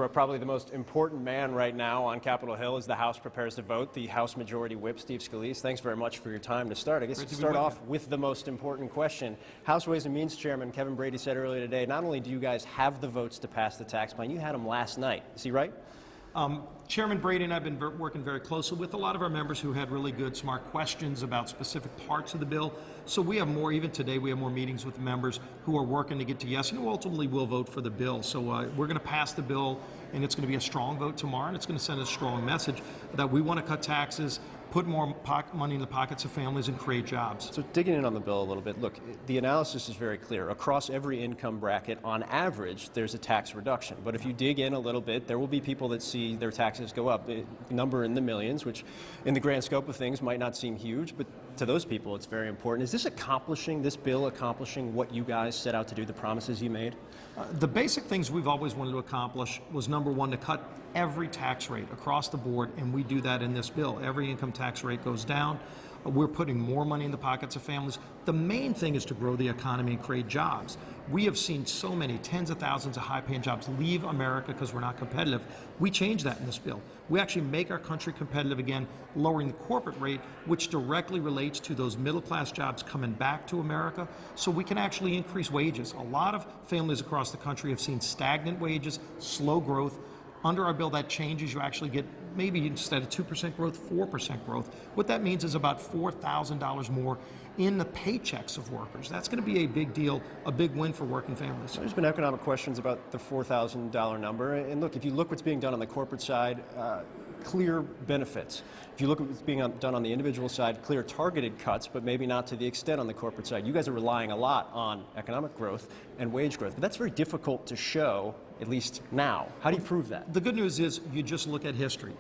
Brooke, probably the most important man right now on Capitol Hill as the House prepares to vote, the House Majority Whip, Steve Scalise. Thanks very much for your time to start. I guess to start off with the most important question. House Ways and Means Chairman Kevin Brady said earlier today, not only do you guys have the votes to pass the tax plan, you had them last night. Is he right? Chairman Brady and I have been working very closely with a lot of our members who had really good, smart questions about specific parts of the bill. So we have more, even today, we have more meetings with the members who are working to get to yes and who ultimately will vote for the bill. So we're going to pass the bill, and it's going to be a strong vote tomorrow, and it's going to send a strong message that we want to cut taxes, put more money in the pockets of families, and create jobs. So digging in on the bill a little bit, look, the analysis is very clear. Across every income bracket, on average, there's a tax reduction. But if you dig in a little bit, there will be people that see their taxes go up. A number in the millions, which in the grand scope of things might not seem huge, but to those people it's very important. Is this bill accomplishing what you guys set out to do, the promises you made? The basic things we've always wanted to accomplish was, number one, to cut every tax rate across the board, and we do that in this bill. Every income tax rate goes down. We're putting more money in the pockets of families. The main thing is to grow the economy and create jobs. We have seen so many, tens of thousands of high-paying jobs leave America because we're not competitive. We change that in this bill. We actually make our country competitive again, lowering the corporate rate, which directly relates to those middle-class jobs coming back to America, so we can actually increase wages. A lot of families across the country have seen stagnant wages, slow growth. Under our bill, that changes. You actually get, maybe instead of 2% growth, 4% growth. What that means is about $4,000 more in the paychecks of workers. That's going to be a big deal, a big win for working families. There's been economic questions about the $4,000 number. And look, if you look what's being done on the corporate side, clear benefits. If you look at what's being done on the individual side, clear targeted cuts, but maybe not to the extent on the corporate side. You guys are relying a lot on economic growth and wage growth, but that's very difficult to show, at least now. How do you prove that? The good news is you just look at history.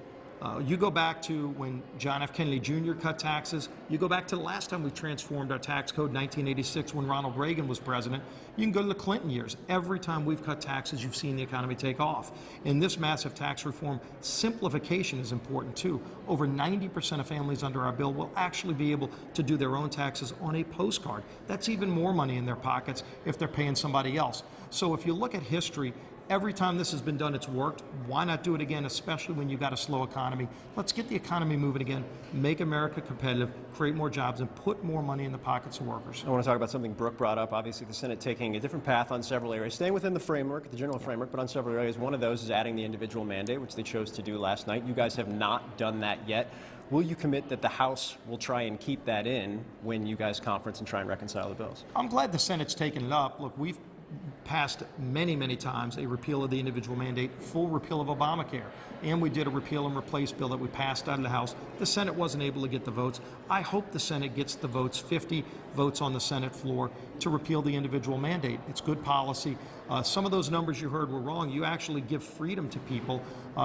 You go back to when John F. Kennedy Jr. cut taxes. You go back to the last time we transformed our tax code, 1986, when Ronald Reagan was president. You can go to the Clinton years. Every time we've cut taxes, you've seen the economy take off. In this massive tax reform, simplification is important too. Over 90% of families under our bill will actually be able to do their own taxes on a postcard. That's even more money in their pockets if they're paying somebody else. So if you look at history, every time this has been done, it's worked. Why not do it again, especially when you've got a slow economy? Let's get the economy moving again, make America competitive, create more jobs, and put more money in the pockets of workers. I want to talk about something Brooke brought up. Obviously, the Senate taking a different path on several areas, staying within the framework, the general framework, but on several areas. One of those is adding the individual mandate, which they chose to do last night. You guys have not done that yet. Will you commit that the House will try and keep that in when you guys conference and try and reconcile the bills? I'm glad the Senate's taken it up. Look, we've passed many, many times a repeal of the individual mandate, full repeal of Obamacare, and we did a repeal and replace bill that we passed out of the House. The Senate wasn't able to get the votes. I hope the Senate gets the votes, 50 votes on the Senate floor, to repeal the individual mandate. It's good policy. Some of those numbers you heard were wrong. You actually give freedom to people,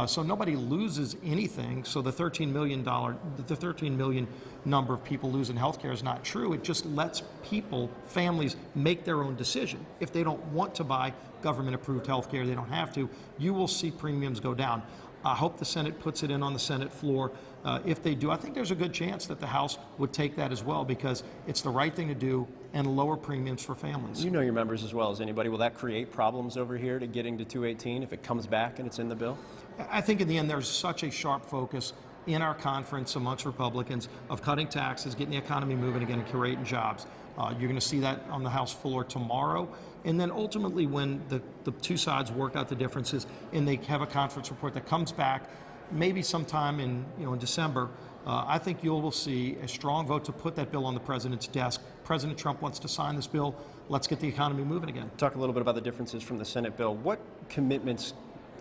so nobody loses anything. So the $13 million number of people losing health care is not true. It just lets people, families, make their own decision. If they don't want to buy government-approved health care, they don't have to. You will see premiums go down. I hope the Senate puts it in on the Senate floor. If they do, I think there's a good chance that the House would take that as well, because it's the right thing to do and lower premiums for families. You know your members as well as anybody. Will that create problems over here to getting to 218 if it comes back and it's in the bill? I think in the end there's such a sharp focus in our conference amongst Republicans of cutting taxes, getting the economy moving again, and creating jobs. You're going to see that on the House floor tomorrow. And then ultimately, when the two sides work out the differences and they have a conference report that comes back, maybe sometime in December, I think you will see a strong vote to put that bill on the president's desk. President Trump wants to sign this bill. Let's get the economy moving again. Talk a little bit about the differences from the Senate bill. What commitments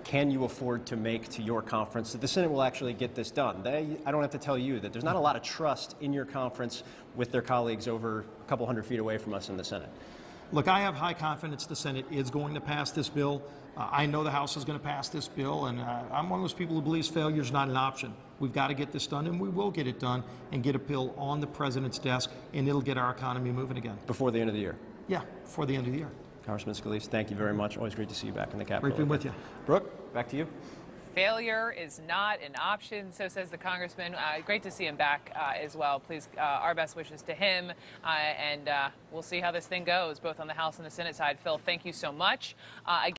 can you afford to make to your conference that the Senate will actually get this done? I don't have to tell you that there's not a lot of trust in your conference with their colleagues over a couple hundred feet away from us in the Senate. Look, I have high confidence the Senate is going to pass this bill. I know the House is going to pass this bill, and I'm one of those people who believes failure is not an option. We've got to get this done, and we will get it done and get a bill on the president's desk, and it'll get our economy moving again. Before the end of the year? Yeah, before the end of the year. Congressman Scalise, thank you very much. Always great to see you back in the Capitol. Great being with you. Brooke, back to you. Failure is not an option, so says the congressman. Great to see him back as well. Please, our best wishes to him, and we'll see how this thing goes, both on the House and the Senate side. Phil, thank you so much.